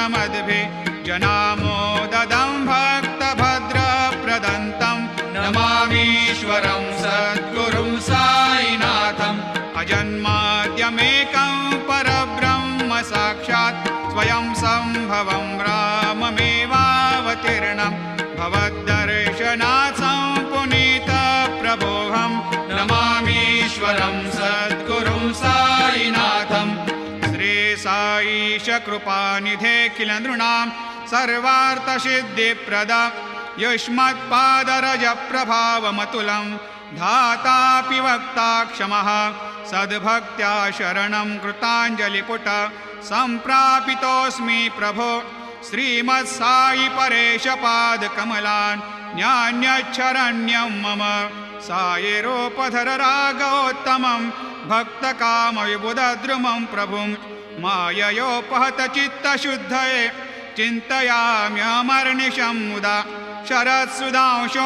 गुणमद्भिः जनामोददं भक्तभद्रप्रदन्तं नमामीश्वरं सद्गुरुं साईनाथम् अजन्माद्यमेकं परब्रह्म साक्षात् स्वयं सम्भवं राममेवावतीर्णं भवद्दर्शनात् सम्पुनीतप्रभोऽहं नमामीश्वरं सद्गुरुं साईनाथम् श्री साईश कृपानिधेऽखिलनृणां सर्वार्थसिद्धिप्रदा युष्मत्पादरजप्रभावमतुलं धातापि वक्ता क्षमः सद्भक्त्या शरणं कृताञ्जलिपुट सम्प्रापितोऽस्मि प्रभो श्रीमत्साई परेशपादकमलान् न्यान्यच्छरण्यं मम सायिरूपधर रागोत्तमं भक्तकामविबुधद्रुमं प्रभुं माययोपहतचित्तशुद्धये चिन्तयाम्यमर्निशं मुदा शरत्सुधांशो